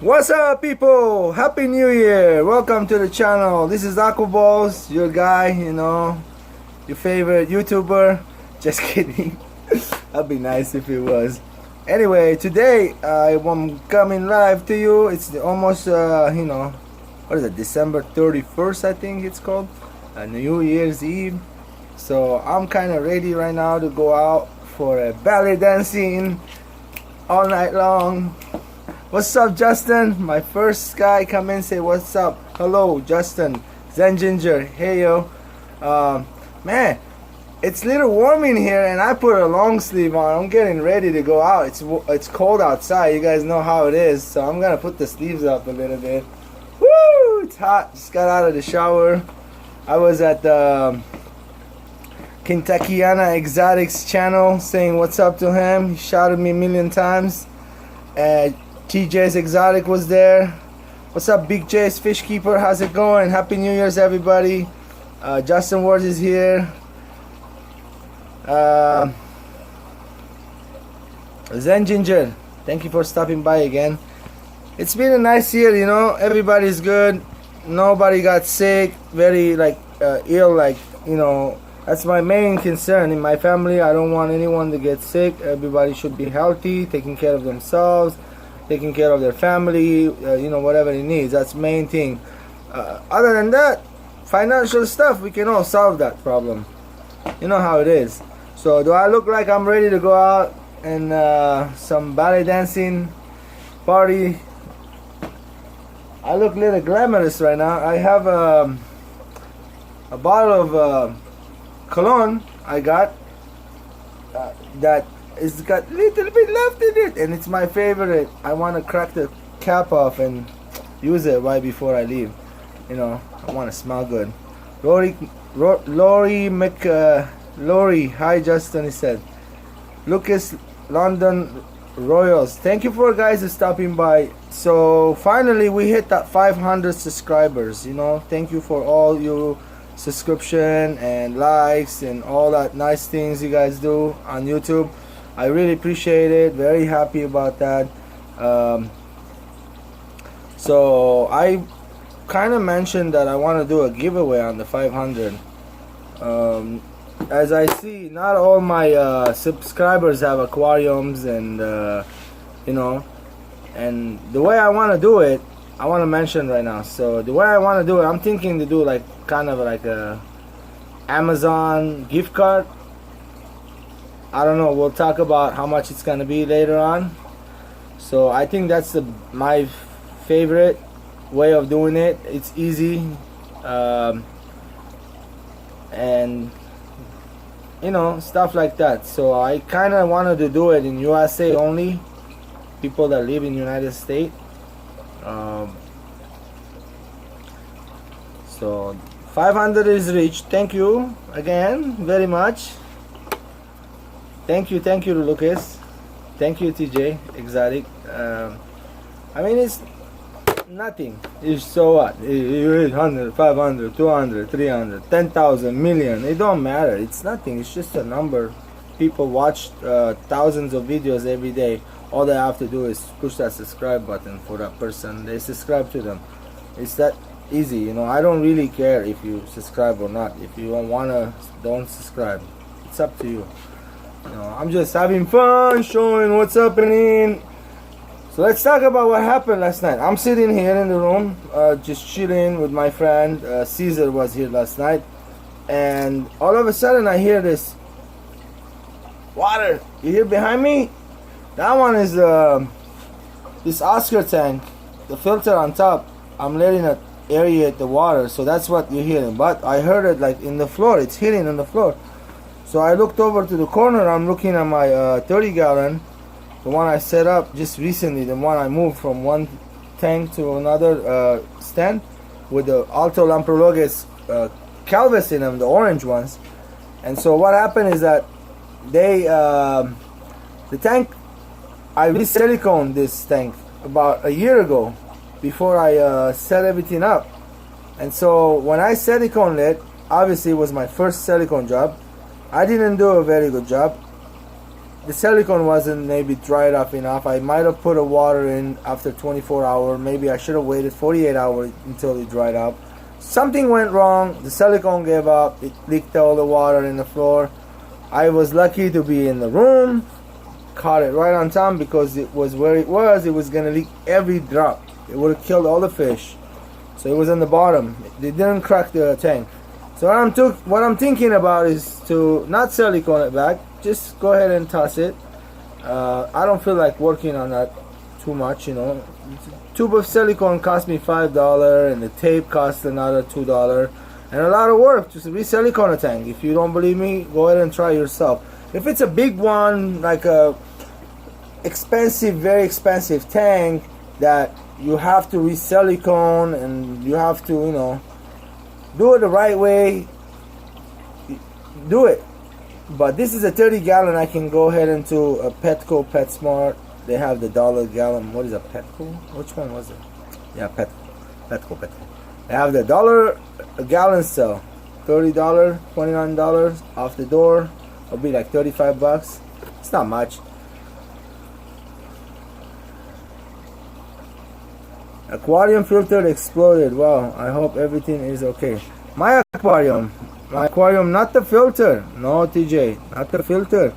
What's up, people? Happy New Year! Welcome to the channel. This is Aquaballs, your guy, your favorite YouTuber. Just kidding. That'd be nice if it was. Anyway, today I'm coming live to you. It's almost what is it, December 31st, I think it's called, New Year's Eve. So I'm kind of ready right now to go out for a ballet dancing all night long. What's up, Justin? My first guy come in, say what's up. Hello, Justin. Zen Ginger. Hey, yo. Man, it's a little warm in here, and I put a long sleeve on. I'm getting ready to go out. It's cold outside. You guys know how it is, so I'm gonna put the sleeves up a little bit. Woo! It's hot. Just got out of the shower. I was at the Kentuckiana Exotics channel saying what's up to him. He shouted me a million times. TJ's Exotic was there. What's up, Big J's Fish Keeper? How's it going? Happy New Year's, everybody. Justin Ward is here. Zen Ginger, thank you for stopping by again. It's been a nice year, everybody's good. Nobody got sick, very ill, that's my main concern in my family. I don't want anyone to get sick. Everybody should be healthy, taking care of themselves, taking care of their family, whatever it needs. That's the main thing. Other than that, financial stuff, we can all solve that problem. You know how it is. So do I look like I'm ready to go out and some ballet dancing party? I look a little glamorous right now. I have a bottle of cologne I got that it's got a little bit left in it, and it's my favorite. I want to crack the cap off and use it right before I leave. I want to smell good. Lori, hi Justin, he said. Lucas, London Royals, thank you for guys stopping by. So finally we hit that 500 subscribers. Thank you for all your subscription and likes and all that nice things you guys do on YouTube. I really appreciate it. Very happy about that. So I kind of mentioned that I want to do a giveaway on the 500. As I see, not all my subscribers have aquariums, and and the way I want to do it, I want to mention right now. So the way I want to do it, I'm thinking to do kind of like a Amazon gift card. I don't know, we'll talk about how much it's gonna be later on. So I think that's my favorite way of doing it. It's easy, and stuff like that. So I kind of wanted to do it in USA only, people that live in United States. So 500 is reached. Thank you again very much. Thank you Lucas. Thank you TJ Exotic. I mean, it's nothing. It's so what? 800, 500, 200, 300, 10,000, million. It don't matter. It's nothing. It's just a number. People watch thousands of videos every day. All they have to do is push that subscribe button for that person. They subscribe to them. It's that easy. I don't really care if you subscribe or not. If you don't wanna, don't subscribe. It's up to you. I'm just having fun, showing what's happening. So let's talk about what happened last night. I'm sitting here in the room, just chilling with my friend. Caesar was here last night, and all of a sudden I hear this water. You hear behind me? That one is this Oscar tank, the filter on top. I'm letting it aerate the water, so that's what you're hearing. But I heard it in the floor. It's hitting on the floor. So I looked over to the corner. I'm looking at my 30-gallon, the one I set up just recently, the one I moved from one tank to another stand with the Alto Lamprologus Calvus in them, the orange ones. And so what happened is that the tank, I re-siliconed this tank about a year ago before I set everything up. And so when I siliconed it, obviously it was my first silicone job. I didn't do a very good job. the silicone wasn't maybe dried up enough. I might have put a water in after 24 hours. Maybe I should have waited 48 hours until it dried up. Something went wrong. The silicone gave up. It leaked all the water in the floor. I was lucky to be in the room. Caught it right on time because it was where it was. It was going to leak every drop. It would have killed all the fish. So it was on the bottom. They didn't crack the tank. So what I'm thinking about is to not silicone it back. Just go ahead and toss it. I don't feel like working on that too much, you know. A tube of silicone cost me $5 and the tape cost another $2 and a lot of work to re-silicone a tank. If you don't believe me, go ahead and try yourself. If it's a big one, like a expensive, very expensive tank that you have to re-silicone and you have to, you know, do it the right way, do it. But this is a 30-gallon. I can go ahead into a Petco, PetSmart. They have the $1 What is a Petco? Which one was it? Yeah, Petco. They have the $1 sale. $30, $29 off the door. It'll be like 35 bucks. It's not much. Aquarium filter exploded. Wow, I hope everything is okay. My aquarium, not the filter. No, TJ, not the filter.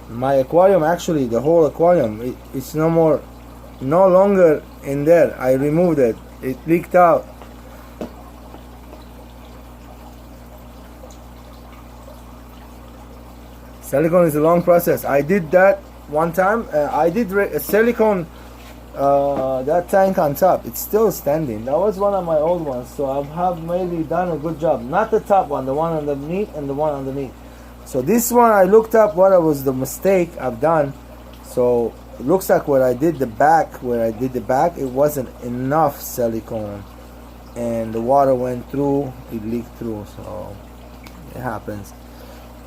My aquarium, actually, the whole aquarium, it's no longer in there. I removed it. It leaked out. Silicone is a long process. I did that one time. I did silicone that tank on top. It's still standing. That was one of my old ones, so I have maybe done a good job. Not the top one, the one underneath and the one underneath. So this one, I looked up what was the mistake I've done. So it looks like where I did the back, it wasn't enough silicone, and the water went through. It leaked through. So it happens.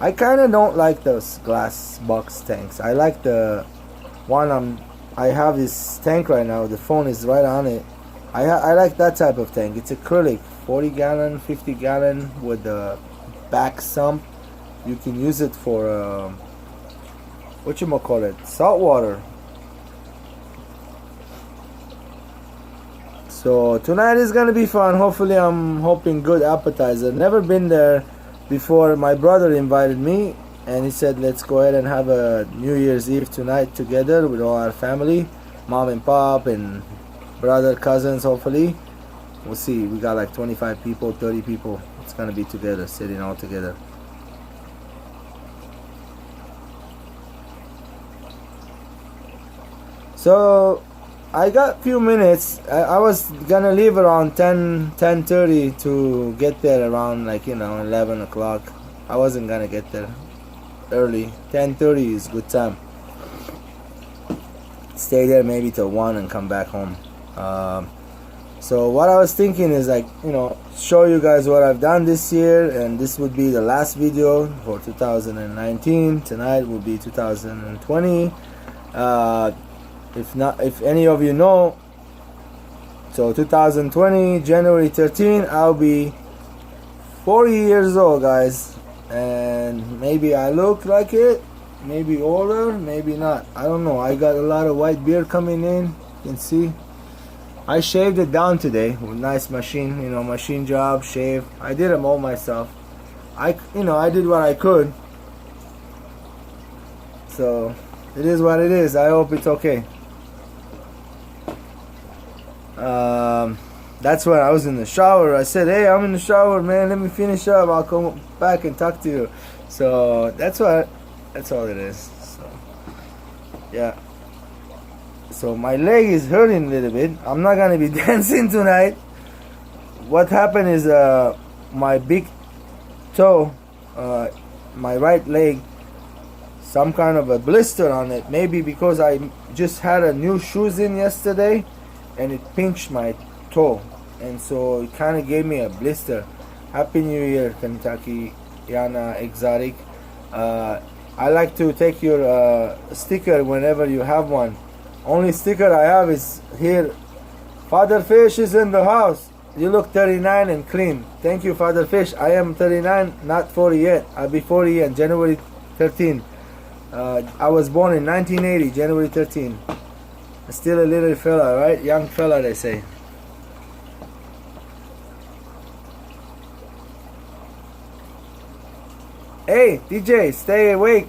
I kind of don't like those glass box tanks. I like the one I have this tank right now. The phone is right on it. I like that type of tank. It's acrylic, 40-gallon, 50-gallon with the back sump. You can use it for salt water. So tonight is gonna be fun. Hopefully, I'm hoping good appetizer. Never been there before. My brother invited me, and he said, let's go ahead and have a New Year's Eve tonight together with all our family, mom and pop and brother, cousins. Hopefully, we'll see. We got like 25 people, 30 people. It's gonna be together, sitting all together. So I got a few minutes. I was gonna leave around 10:30 to get there around 11 o'clock. I wasn't gonna get there early. 10:30 is good time. Stay there maybe till 1 and come back home. So what I was thinking is show you guys what I've done this year, and this would be the last video for 2019. Tonight will be 2020. If any of you know, so 2020 January 13, I'll be 40 years old, guys, and maybe I look like it, maybe older, maybe not. I don't know. I got a lot of white beard coming in. You can see I shaved it down today with nice machine, machine job, shave. I did them all myself. I did what I could. So it is what it is. I hope it's okay. That's when I was in the shower. I said, hey, I'm in the shower, man, let me finish up, I'll come back and talk to you. So that's all it is. So yeah, so my leg is hurting a little bit. I'm not gonna be dancing tonight. What happened is my big toe, my right leg, some kind of a blister on it. Maybe because I just had a new shoes in yesterday and it pinched my toe, and so it kind of gave me a blister. Happy New Year, Kentucky Yana Exotic. I like to take your sticker whenever you have one. Only sticker I have is here. Father Fish is in the house. You look 39 and clean. Thank you, Father Fish. I am 39, not 40 yet. I'll be 40 on January 13. I was born in 1980, January 13. Still a little fella, right? Young fella, they say. Hey, DJ, stay awake.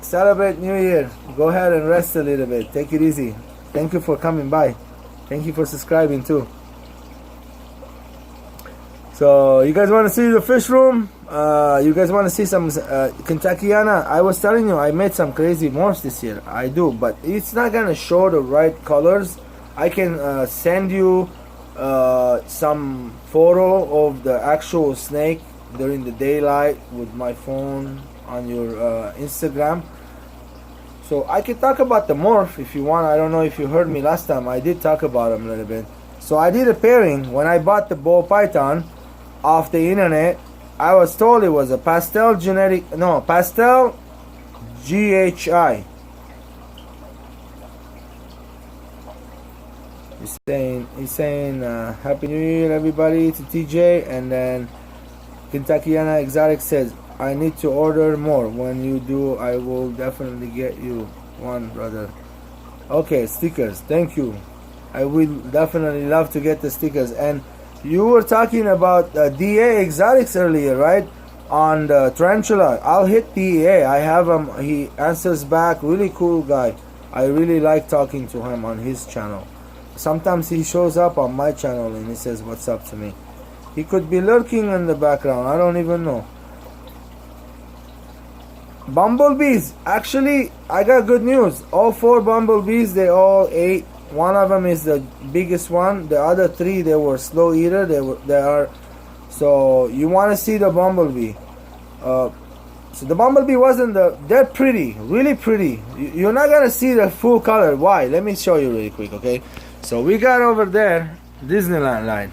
Celebrate New Year. Go ahead and rest a little bit. Take it easy. Thank you for coming by. Thank you for subscribing too. So, you guys want to see the fish room? You guys want to see some Kentuckiana? I was telling you, I made some crazy morphs this year. I do, but it's not going to show the right colors. I can send you some photo of the actual snake during the daylight with my phone on your Instagram. So I can talk about the morph if you want. I don't know if you heard me last time. I did talk about them a little bit. So I did a pairing. When I bought the ball python off the internet, I was told it was a pastel GHI. He's saying Happy New Year everybody to TJ, and then Kentuckiana Exotic says, I need to order more. When you do, I will definitely get you one, brother. Okay, stickers. Thank you. I will definitely love to get the stickers. And you were talking about DA Exotics earlier, right? On the tarantula. I'll hit DA. I have him. He answers back. Really cool guy. I really like talking to him on his channel. Sometimes he shows up on my channel and he says what's up to me. He could be lurking in the background. I don't even know. Bumblebees. Actually, I got good news. All 4 bumblebees, they all ate. One of them is the biggest one. The other 3, they were slow eater. They are. So you want to see the bumblebee. So the bumblebee wasn't they're pretty, really pretty. You're not going to see the full color. Why? Let me show you really quick, okay? So we got over there, Disneyland line.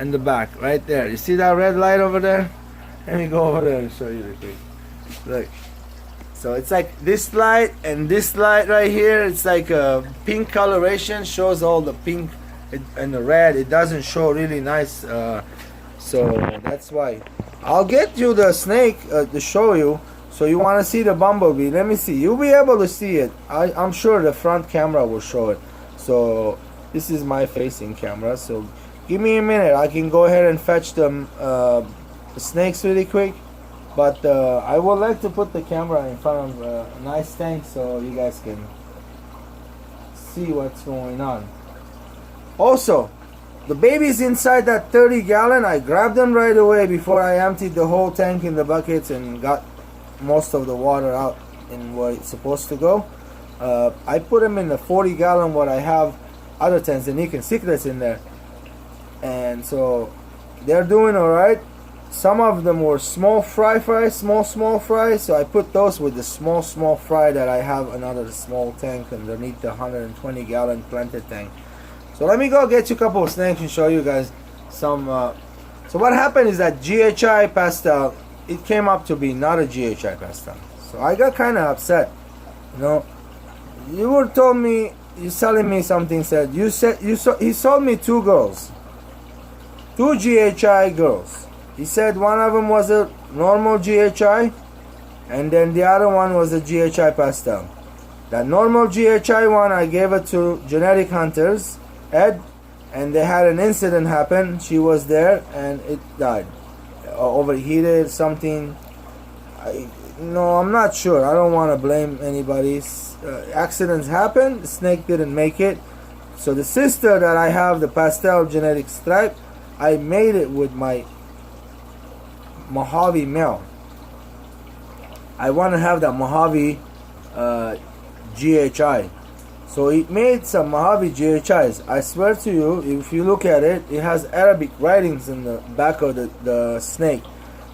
In the back, right there. You see that red light over there? Let me go over there and show you real quick. Look. So it's like this light and this light right here. It's like a pink coloration. Shows all the pink and the red. It doesn't show really nice. So that's why. I'll get you the snake to show you. So you want to see the bumblebee. Let me see. You'll be able to see it. I'm sure the front camera will show it. So this is my facing camera. So give me a minute. I can go ahead and fetch the snakes really quick. But I would like to put the camera in front of a nice tank so you guys can see what's going on. Also, the babies inside that 30-gallon, I grabbed them right away before I emptied the whole tank in the buckets and got most of the water out in where it's supposed to go. I put them in the 40-gallon what I have other Tanzanian cichlids in there. And so they're doing alright. Some of them were small fry, small fry, so I put those with the small fry that I have another small tank underneath the 120-gallon planted tank. So let me go get you a couple of snakes and show you guys some. So what happened is that GHI pastel, it came up to be not a GHI pastel. So I got kind of upset. You know, you were telling me something. Said he sold me 2 girls, 2 GHI girls. He said one of them was a normal GHI, and then the other one was a GHI pastel. That normal GHI one, I gave it to genetic hunters, Ed, and they had an incident happen. She was there, and it died. Overheated, something. No, I'm not sure. I don't want to blame anybody. Accidents happen. The snake didn't make it. So the sister that I have, the pastel genetic stripe, I made it with my Mojave male. I want to have that Mojave GHI. So it made some Mojave GHIs. I swear to you, if you look at it, it has Arabic writings in the back of the snake.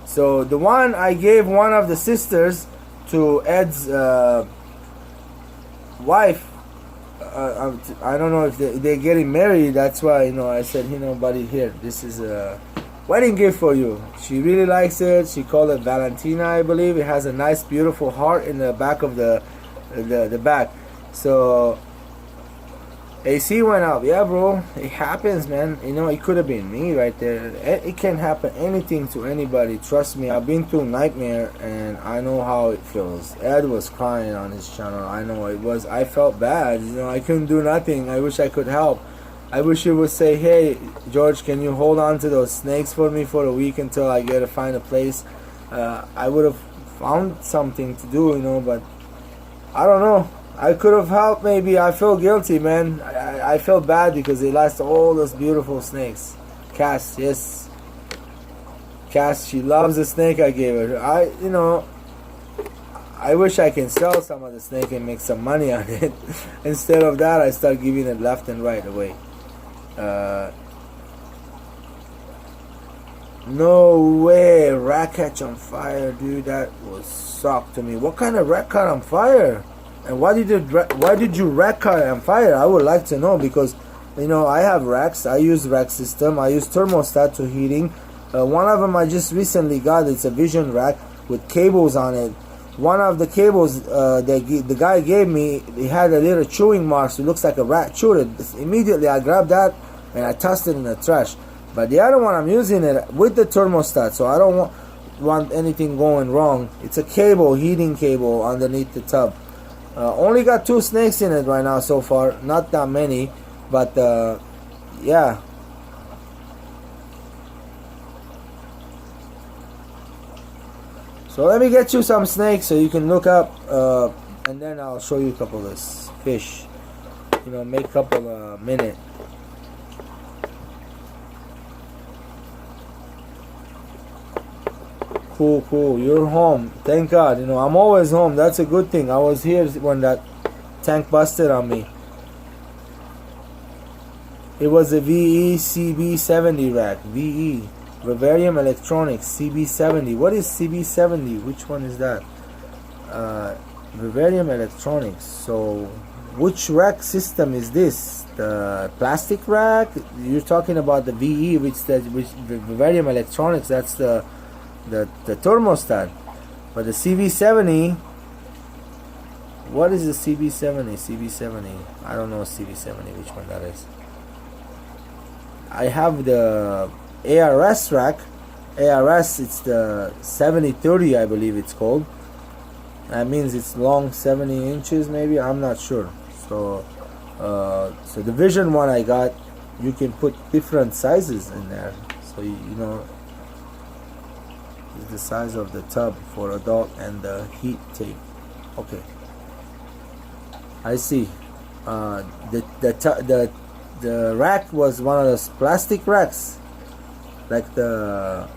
So the one I gave one of the sisters to Ed's wife. I don't know if they're getting married. That's why, you know, I said, you know, buddy, here, this is a wedding gift for you. She really likes it. She called it Valentina, I believe. It has a nice, beautiful heart in the back of the back. So AC went up. Yeah, bro. It happens, man. You know, it could have been me right there. It can happen anything to anybody. Trust me. I've been through nightmare and I know how it feels. Ed was crying on his channel. I know it was. I felt bad. You know, I couldn't do nothing. I wish I could help. I wish you would say, hey, George, can you hold on to those snakes for me for a week until I get to find a place? I would have found something to do, you know, but I don't know. I could have helped maybe. I feel guilty, man. I feel bad because they lost all those beautiful snakes. Cass, yes. Cass, she loves the snake I gave her. You know, I wish I can sell some of the snake and make some money on it. Instead of that, I start giving it left and right away. No way, rat catch on fire, dude. That was sucked to me. What kind of rat caught on fire? And why did you rat caught on fire? I would like to know, because you know I have racks. I use rack system. I use thermostat to heating. One of them I just recently got. It's a Vision rack with cables on it. One of the cables the guy gave me, it had a little chewing mark, so it looks like a rat chewed it. Immediately I grabbed that and I tossed it in the trash. But the other one, I'm using it with the thermostat, so I don't want anything going wrong. It's a cable, heating cable underneath the tub. Only got 2 snakes in it right now so far, not that many, but yeah. So let me get you some snakes so you can look up, and then I'll show you a couple of this fish. You know, make a couple minutes. Cool. You're home. Thank God. You know, I'm always home. That's a good thing. I was here when that tank busted on me. It was a VE CB70 rack. VE. Vivarium Electronics CB70. What is CB70? Which one is that? Vivarium Electronics. So, which rack system is this? The plastic rack? You're talking about the VE, which the Vivarium Electronics. That's the thermostat. But the CB70, what is the CB70? I don't know CB70, which one that is. I have the ARS rack. ARS, it's the 7030, I believe it's called. That means it's long 70 inches maybe, I'm not sure. So so the Vision one I got, you can put different sizes in there. So you know, the size of the tub for adult and the heat tape. Okay, I see. The rack was one of those plastic racks, like the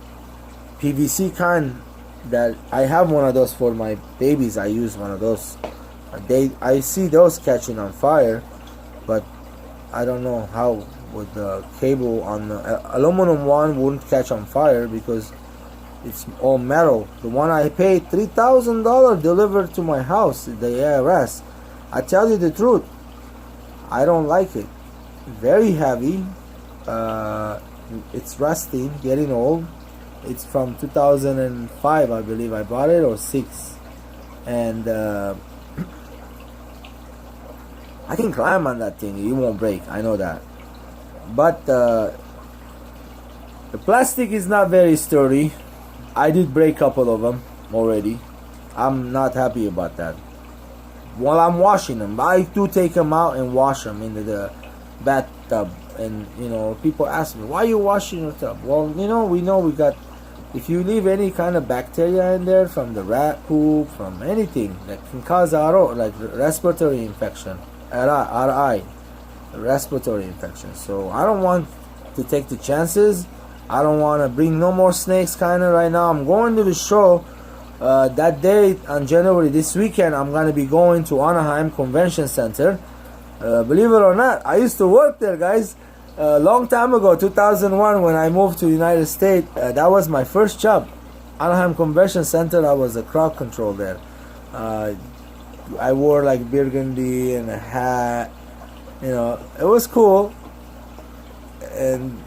PVC kind. That I have one of those for my babies. I use one of those. I see those catching on fire, but I don't know how with the cable on the aluminum one wouldn't catch on fire because it's all metal. The one I paid $3,000 delivered to my house, the ARS. I tell you the truth, I don't like it. Very heavy. It's rusty, getting old. It's from 2005, I believe I bought it, or 6. And I can climb on that thing. It won't break. I know that. But the plastic is not very sturdy. I did break a couple of them already. I'm not happy about that. While I'm washing them, I do take them out and wash them into the bathtub. And you know, people ask me, why are you washing your tub? Well, you know we got, if you leave any kind of bacteria in there from the rat poop, from anything that can cause RO, like respiratory infection, RI, respiratory infection. So I don't want to take the chances. I don't want to bring no more snakes kind of right now. I'm going to the show that day on January, this weekend. I'm going to be going to Anaheim Convention Center. Believe it or not, I used to work there, guys. A long time ago, 2001, when I moved to United States. That was my first job. Anaheim Convention Center, I was a crowd control there. I wore like burgundy and a hat. You know, it was cool. And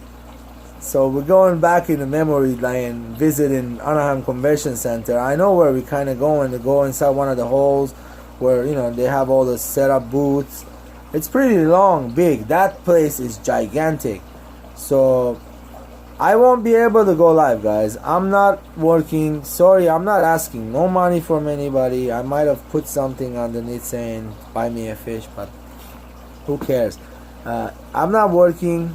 so we're going back in the memory lane, visiting Anaheim Convention Center. I know where we kind of going to go inside one of the halls where, you know, they have all the setup booths. It's pretty long, big. That place is gigantic. So I won't be able to go live, guys. I'm not working. Sorry, I'm not asking no money from anybody. I might have put something underneath saying buy me a fish, but who cares? I'm not working.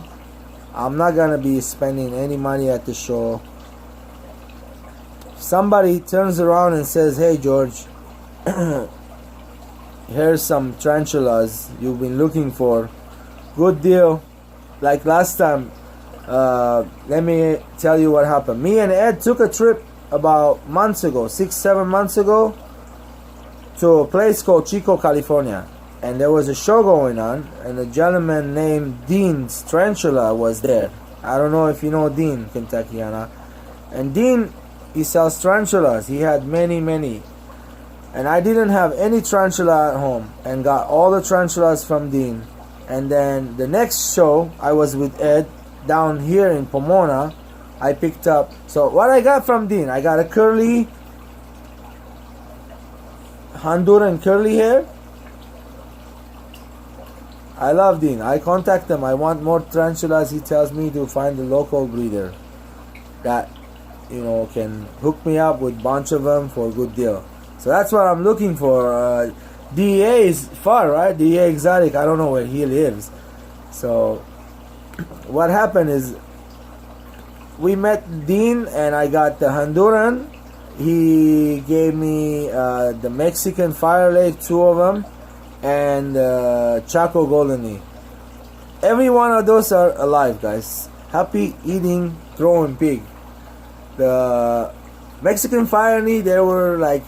I'm not gonna be spending any money at the show. Somebody turns around and says, hey George, here's some tarantulas you've been looking for. Good deal. Like last time, let me tell you what happened. Me and Ed took a trip about months ago, 6-7 months ago, to a place called Chico, California. And there was a show going on, and a gentleman named Dean's Tarantula was there. I don't know if you know Dean, Kentuckiana. And Dean, he sells tarantulas. He had many. And I didn't have any tarantula at home, and got all the tarantulas from Dean. And then the next show, I was with Ed down here in Pomona. I picked up, so what I got from Dean, I got a curly Honduran curly hair. I love Dean. I contact him. I want more tarantulas. He tells me to find a local breeder that, you know, can hook me up with a bunch of them for a good deal. So that's what I'm looking for. DEA is far, right? DEA Exotic. I don't know where he lives. So what happened is we met Dean, and I got the Honduran. He gave me the Mexican Fire Lake, 2 of them, and Chaco Golden Knee. Every one of those are alive, guys. Happy eating, throwing pig. The Mexican Fire Knee, they were like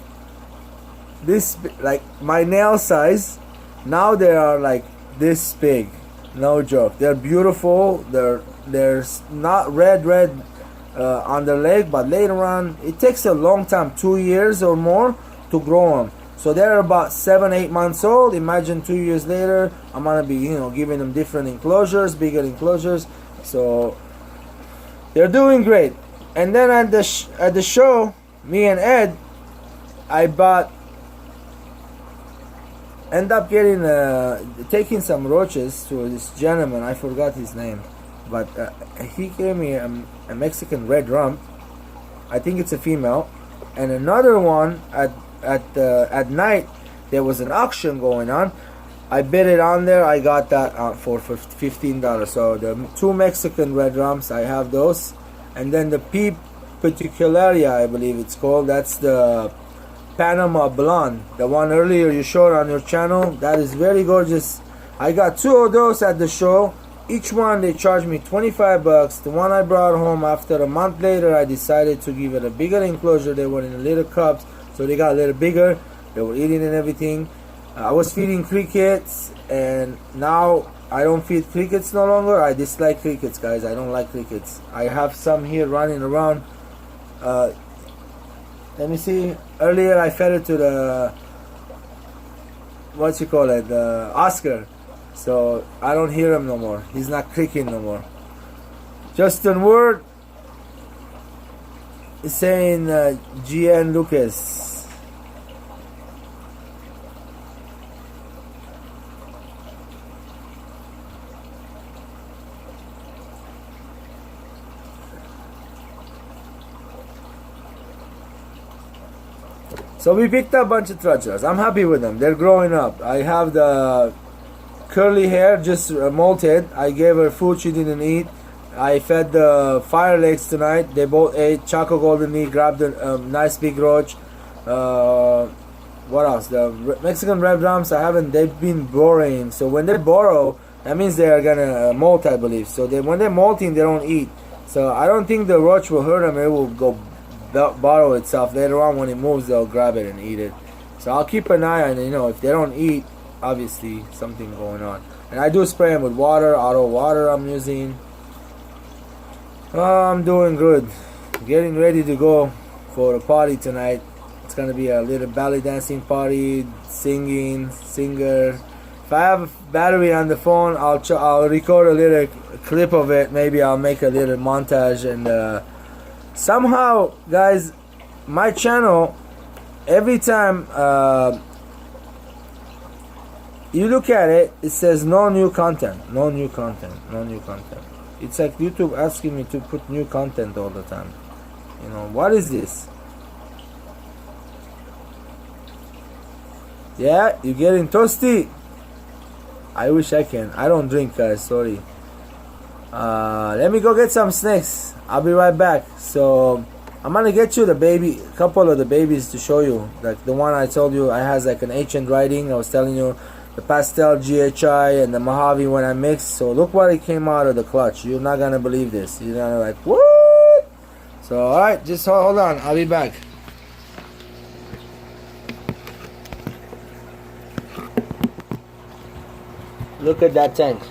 this, like my nail size. Now they are like this big. No joke. They're beautiful. They're not red on the leg, but later on it takes a long time, 2 years or more, to grow them. So they're about 7-8 months old. Imagine 2 years later, I'm gonna be, you know, giving them different enclosures, bigger enclosures. So they're doing great. And then at the show, me and Ed, end up getting taking some roaches to this gentleman. I forgot his name, but he gave me a Mexican red rump. I think it's a female, and another one at night. There was an auction going on. I bid it on there. I got that for $15. So the 2 Mexican red rumps, I have those, and then the P. Particularia, I believe it's called. That's the Panama Blonde, the one earlier you showed on your channel. That is very gorgeous. I got 2 of those at the show. Each one they charged me $25. The one I brought home, after a month later, I decided to give it a bigger enclosure. They were in little cups, so they got a little bigger. They were eating and everything. I was feeding crickets, and now I don't feed crickets no longer. I dislike crickets, guys. I don't like crickets. I have some here running around. Let me see. Earlier I fed it to the, what you call it, the Oscar. So I don't hear him no more. He's not creaking no more. Justin Word is saying GN Lucas. So we picked up a bunch of tarantulas. I'm happy with them. They're growing up. I have the curly hair just molted. I gave her food she didn't eat. I fed the Fire Lakes tonight. They both ate. Chaco Golden Knee grabbed a nice big roach. What else? The Mexican red drums, they've been boring. So when they burrow, that means they are gonna molt, I believe. So when they're molting, they don't eat. So I don't think the roach will hurt them. It will go borrow itself. Later on when it moves, they'll grab it and eat it. So I'll keep an eye on it. You know, if they don't eat, obviously something going on. And I do spray them with water, auto water I'm using. I'm doing good. Getting ready to go for a party tonight. It's gonna be a little belly dancing party, singing, singer. If I have battery on the phone, I'll record a little clip of it. Maybe I'll make a little montage. And somehow, guys, my channel, every time you look at it, it says no new content, no new content, no new content. It's like YouTube asking me to put new content all the time. You know, what is this? Yeah, you getting toasty? I wish I can. I don't drink, guys, sorry. Let me go get some snacks. I'll be right back. So I'm gonna get you the baby, couple of the babies to show you. Like the one I told you I has like an ancient writing. I was telling you the pastel GHI and the Mojave when I mixed. So look what it came out of the clutch. You're not gonna believe this. You're gonna like, what? So alright, just hold on. I'll be back. Look at that tank.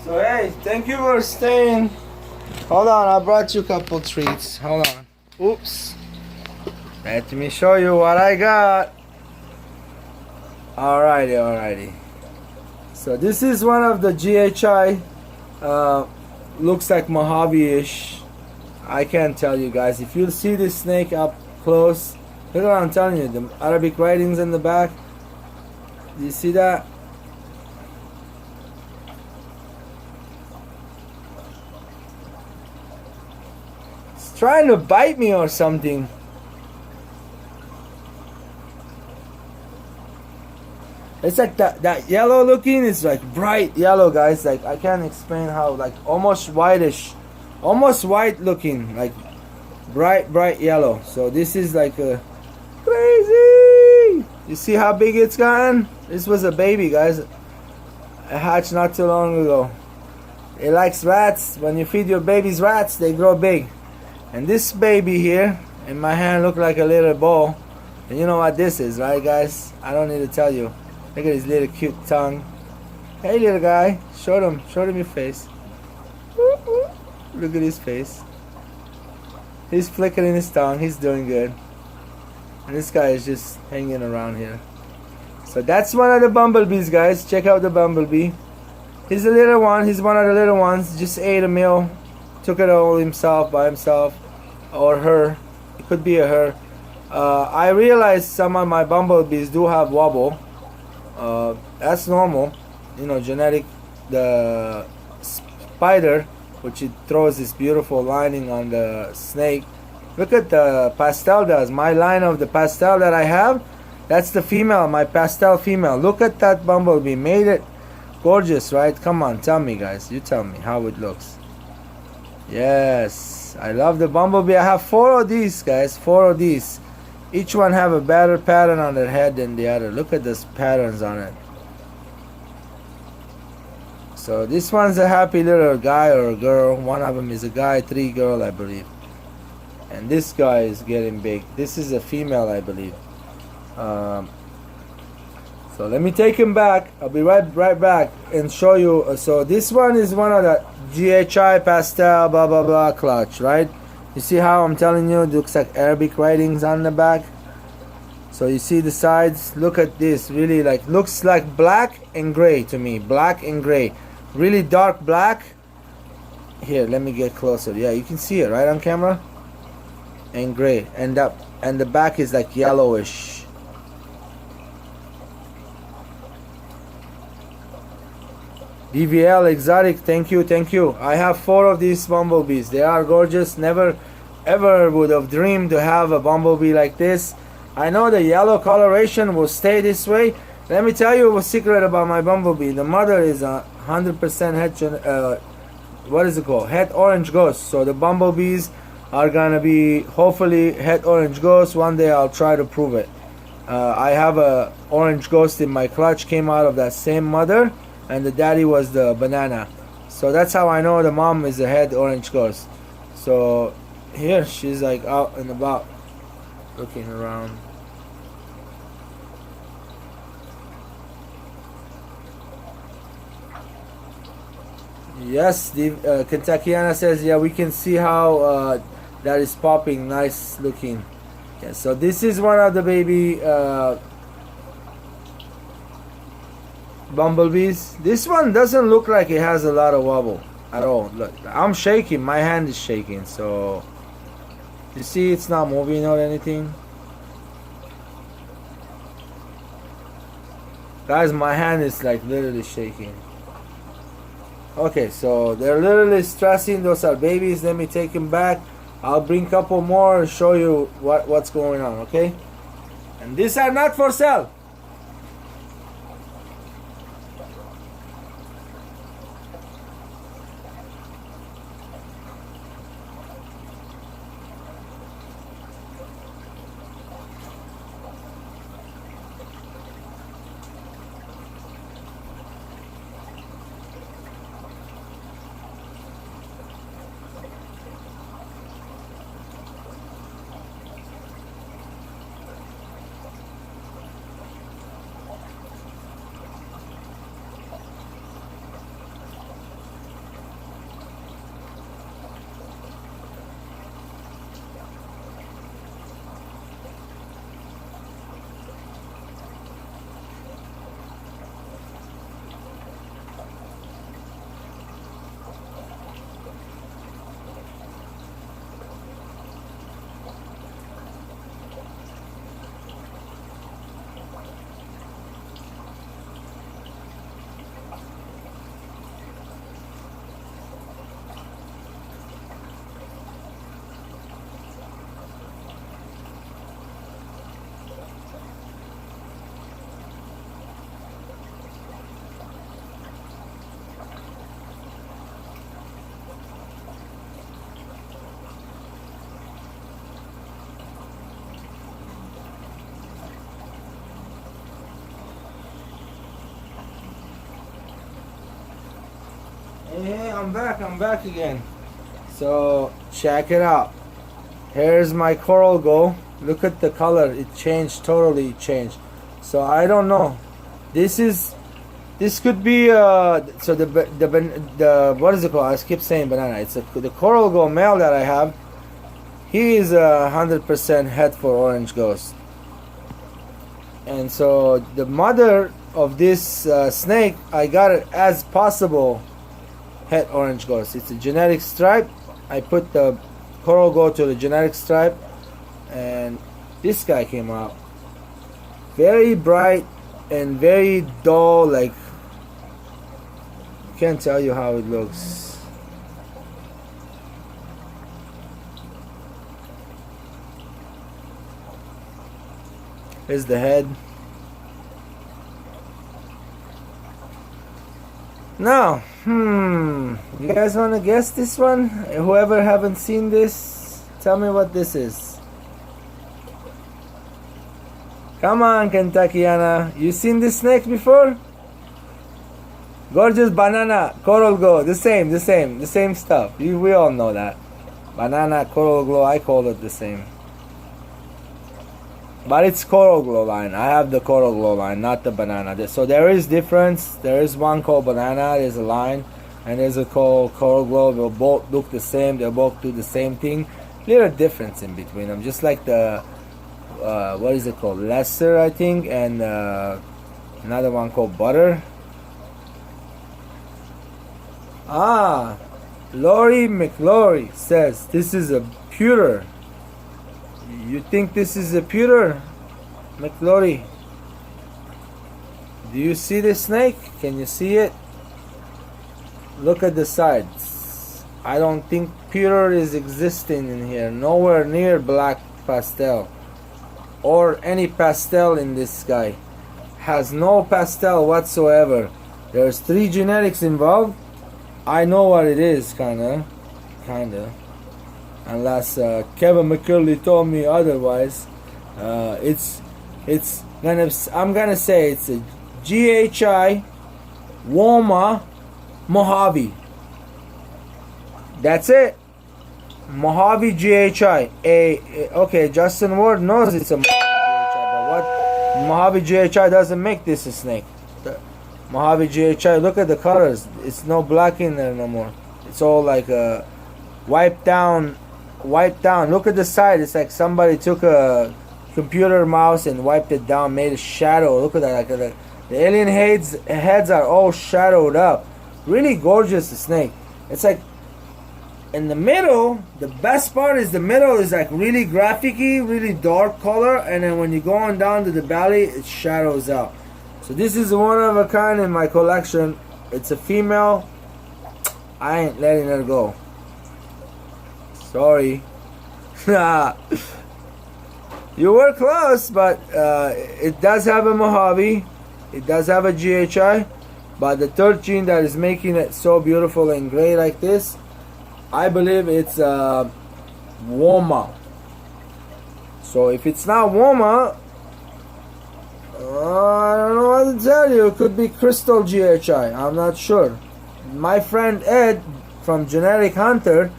So hey, thank you for staying. Hold on, I brought you a couple treats. Hold on. Oops. Let me show you what I got. Alrighty, alrighty. So this is one of the GHI. Looks like Mojave-ish. I can't tell you guys. If you see this snake up close, look what I'm telling you. The Arabic writings in the back. Do you see that? It's trying to bite me or something. It's like that yellow looking is like bright yellow, guys. Like I can't explain how, like almost whitish, almost white looking, like bright yellow. So this is like a crazy. You see how big it's gotten? This was a baby, guys. It hatched not too long ago. It likes rats. When you feed your babies rats, they grow big. And this baby here in my hand look like a little ball. And you know what this is, right, guys? I don't need to tell you. Look at his little cute tongue. Hey, little guy. Show them your face. Look at his face. He's flicking his tongue. He's doing good. And this guy is just hanging around here. So that's one of the bumblebees, guys. Check out the bumblebee. He's a little one. He's one of the little ones. Just ate a meal. Took it all himself, by himself. Or her. It could be a her. I realized some of my bumblebees do have wobble. That's normal. You know, genetic. The spider, which it throws this beautiful lining on the snake. Look at the pastel does. My line of the pastel that I have, that's the female, my pastel female. Look at that bumblebee. Made it gorgeous, right? Come on, tell me, guys. You tell me how it looks. Yes, I love the bumblebee. I have 4 of these, guys. 4 of these. Each one have a better pattern on their head than the other. Look at those patterns on it. So this one's a happy little guy or a girl. One of them is a guy, 3 girl, I believe. And this guy is getting big. This is a female, I believe. So let me take him back. I'll be right back and show you. So this one is one of the GHI pastel blah blah blah clutch, right? You see how I'm telling you it looks like Arabic writings on the back. So you see the sides. Look at this. Really like looks like black and gray to me. Black and gray. Really dark black. Here, let me get closer. Yeah, you can see it right on camera. And gray, and the back is like yellowish. BVL exotic, thank you. I have 4 of these bumblebees. They are gorgeous. Never ever would have dreamed to have a bumblebee like this. I know the yellow coloration will stay this way. Let me tell you a secret about my bumblebee. The mother is 100% head what is it called? Het orange ghost. So the bumblebees are gonna be hopefully het orange ghost. One day I'll try to prove it. I have a orange ghost in my clutch, came out of that same mother, and the daddy was the banana. So that's how I know the mom is a het orange ghost. So here she's like out and about looking around. Yes, the Kentuckiana says, yeah, we can see how that is popping. Nice looking. Yeah, so this is one of the baby bumblebees. This one doesn't look like it has a lot of wobble at all. Look, I'm shaking. My hand is shaking. So you see it's not moving or anything. Guys, my hand is like literally shaking. Okay, so they're literally stressing. Those are babies. Let me take them back. I'll bring a couple more and show you what's going on, okay? And these are not for sale. Hey, I'm back again. So check it out. Here's my coral go. Look at the color, it changed, totally changed. So I don't know. This could be so the what is it called? I keep saying banana. It's the coral go male that I have. He is 100% head for orange ghost. And so the mother of this snake, I got it as possible het orange ghost. It's a genetic stripe. I put the coral gold to the genetic stripe, and this guy came out very bright and very dull, like can't tell you how it looks. Here's the head. Now, you guys want to guess this one? Whoever haven't seen this, tell me what this is. Come on, Kentuckiana. You seen this snake before? Gorgeous banana, coral glow, the same stuff. We all know that. Banana, coral glow, I call it the same. But it's coral glow line. I have the coral glow line, not the banana. So there is difference. There is one called banana, there's a line, and there's a called coral glow. They'll both look the same, they'll both do the same thing. Little difference in between them. Just like the, what is it called? Lesser, I think, and another one called butter. Lori McLaurie says this is a pewter. You think this is a pewter, McLaurie? Do you see the snake? Can you see it? Look at the sides. I don't think pewter is existing in here. Nowhere near black pastel or any pastel in this guy. Has no pastel whatsoever. There's 3 genetics involved. I know what it is, kinda. Unless Kevin McCurley told me otherwise. I'm gonna say it's a GHI Woma Mojave. That's it. Mojave GHI. Okay, Justin Ward knows it's a Mojave GHI, but what Mojave GHI doesn't make this a snake. Mojave GHI, look at the colors. It's no black in there no more. It's all like wiped down. Look at the side. It's like somebody took a computer mouse and wiped it down, made a shadow. Look at that. Like the alien heads are all shadowed up. Really gorgeous snake. It's like in the middle, the best part is the middle is like really graphic-y, really dark color, and then when you're going down to the belly, it shadows out. So this is one of a kind in my collection. It's a female. I ain't letting her go. Sorry. You were close, but it does have a Mojave. It does have a GHI. But the third gene that is making it so beautiful and gray like this, I believe it's Woma. So if it's not Woma, I don't know what to tell you. It could be Crystal GHI. I'm not sure. My friend Ed from Genetic Hunter,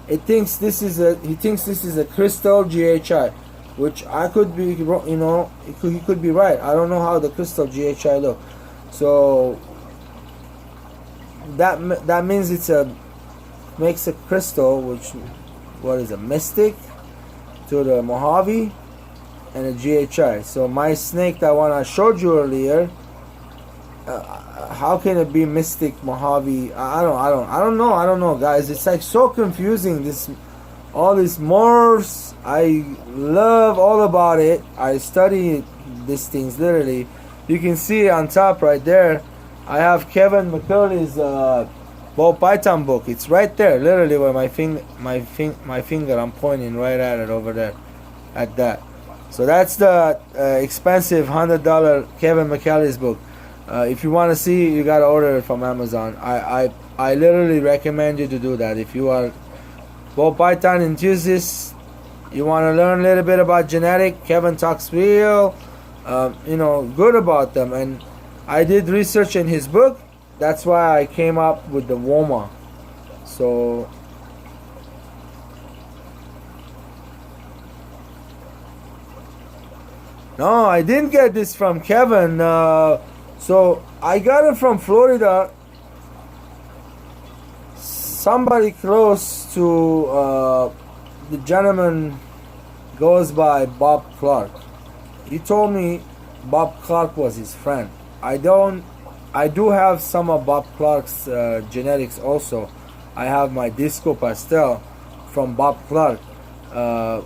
he thinks this is a Crystal GHI, which I could be, you know, he could be right. I don't know how the Crystal GHI look. So that means makes a crystal, which what is a mystic to the Mojave and a GHI. So my snake that one I showed you earlier, how can it be mystic Mojave? I don't know, guys. It's like so confusing. All these morphs, I love all about it. I study these things literally. You can see on top right there, I have Kevin McCurley's ball python book. It's right there, literally where my finger. I'm pointing right at it over there, at that. So that's the expensive $100 Kevin McCurley's book. If you want to see, you gotta order it from Amazon. I literally recommend you to do that. If you are ball python enthusiast, you want to learn a little bit about genetic. Kevin talks real, good about them. And I did research in his book. That's why I came up with the Woma. So no, I didn't get this from Kevin. So I got it from Florida. Somebody close to the gentleman goes by Bob Clark. He told me Bob Clark was his friend. I do have some of Bob Clark's genetics also. I have my Disco Pastel from Bob Clark,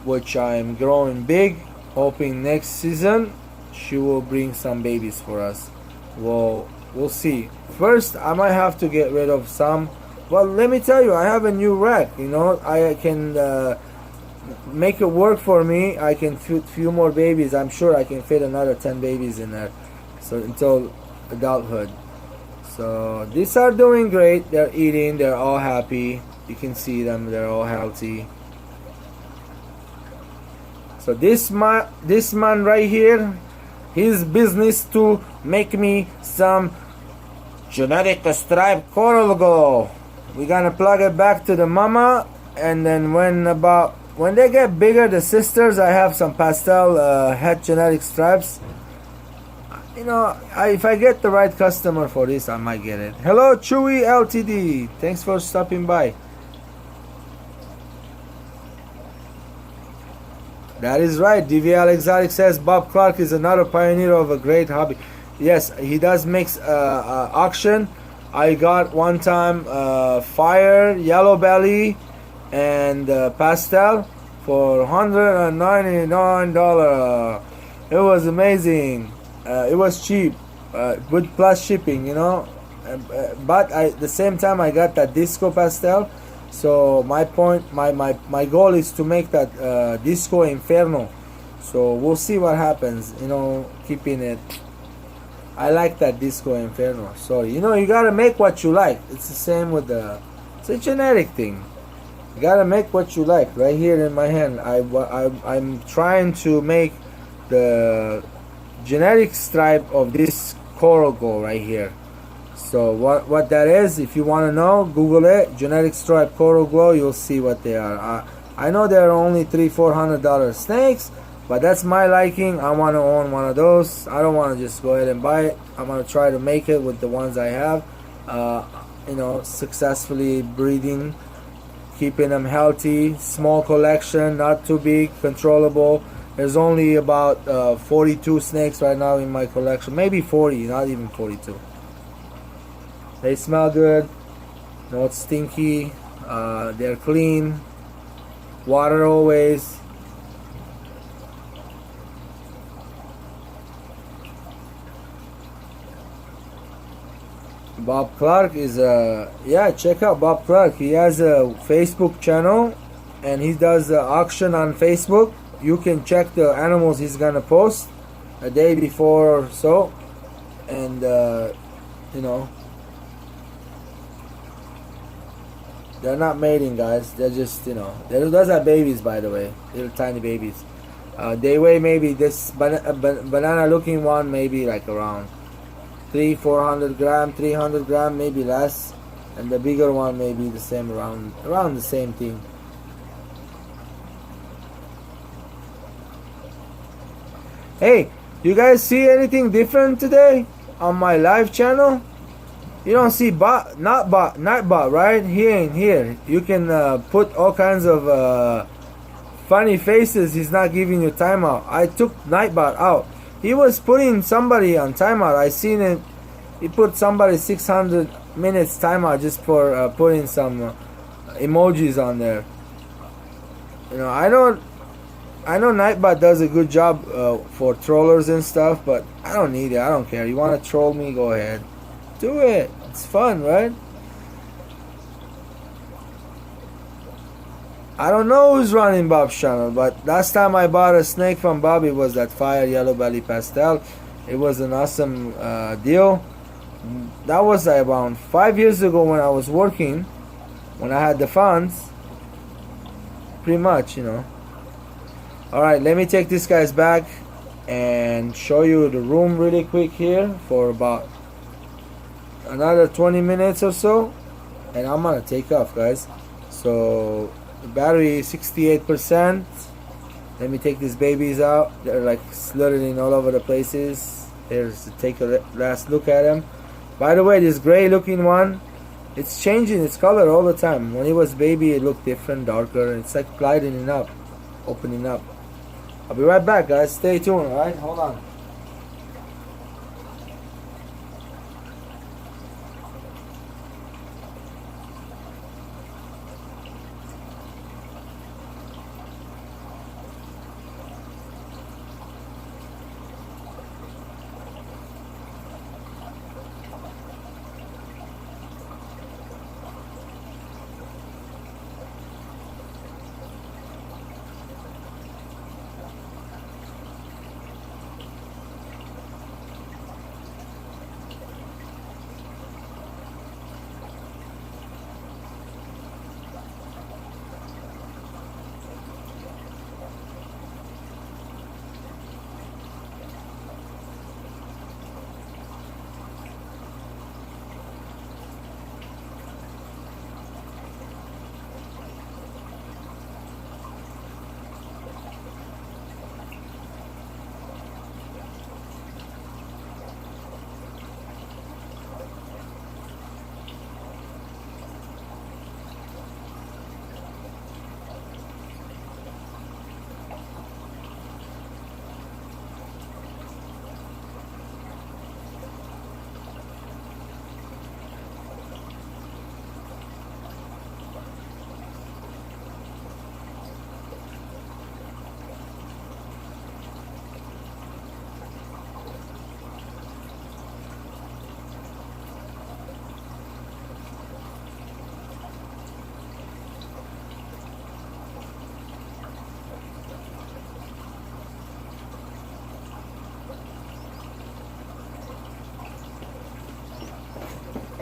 which I'm growing big, hoping next season she will bring some babies for us. We'll see. First, I might have to get rid of some. Well, let me tell you, I have a new rack. You know, I can make it work for me. I can fit few more babies. I'm sure I can fit another 10 babies in there. So until adulthood. So these are doing great. They're eating. They're all happy. You can see them. They're all healthy. So this man right here, his business to make me some genetic striped coral go. We're gonna plug it back to the mama, and then when they get bigger, the sisters, I have some pastel het genetic stripes. You know, if I get the right customer for this, I might get it. Hello, Chewy Ltd. Thanks for stopping by. That is right. DVL Exotic says Bob Clark is another pioneer of a great hobby. Yes, he does mix auction. I got one time fire, yellow belly, and pastel for $199. It was amazing. It was cheap, with plus shipping, you know. But at the same time, I got that Disco Pastel. So my goal is to make that Disco Inferno. So we'll see what happens, you know, keeping it. I like that Disco Inferno. So, you know, you gotta make what you like. It's the same with it's a genetic thing. You gotta make what you like. Right here in my hand, I'm trying to make the genetic stripe of this coral gull right here. So what that is, if you want to know, Google it. Genetic stripe coral glow. You'll see what they are. I know they're only $300-400 snakes, but that's my liking. I want to own one of those. I don't want to just go ahead and buy it. I'm going to try to make it with the ones I have. You know, successfully breeding, keeping them healthy. Small collection, not too big, controllable. There's only about 42 snakes right now in my collection. Maybe 40, not even 42. They smell good, not stinky, they're clean, water always. Bob Clark is yeah, check out Bob Clark. He has a Facebook channel and he does auction on Facebook. You can check the animals he's gonna post a day before or so, and you know, they're not mating, guys. They're just, you know, those are babies, by the way, little tiny babies. They weigh maybe this banana looking one maybe like around 300-400 gram, 300 gram, maybe less, and the bigger one maybe the same, around the same thing. Hey, you guys see anything different today on my live channel? You don't see Nightbot, right? Here. You can put all kinds of funny faces. He's not giving you timeout. I took Nightbot out. He was putting somebody on timeout. I seen it. He put somebody 600 minutes timeout just for putting some emojis on there. You know, I know Nightbot does a good job for trollers and stuff, but I don't need it. I don't care. You want to troll me? Go ahead. Do it. It's fun, right? I don't know who's running Bob's channel, but last time I bought a snake from Bob, it was that fire yellow belly pastel. It was an awesome deal. That was around 5 years ago when I was working, when I had the funds. Pretty much, you know. Alright, let me take these guys back and show you the room really quick here for about another 20 minutes or so, and I'm gonna take off, guys. So the battery is 68%. Let me take these babies out. They're like slithering all over the places. Here's to take a last look at them. By the way, this gray looking one, it's changing its color all the time. When it was baby, it looked different, darker. It's like gliding up, opening up. I'll be right back, guys. Stay tuned, alright? Hold on.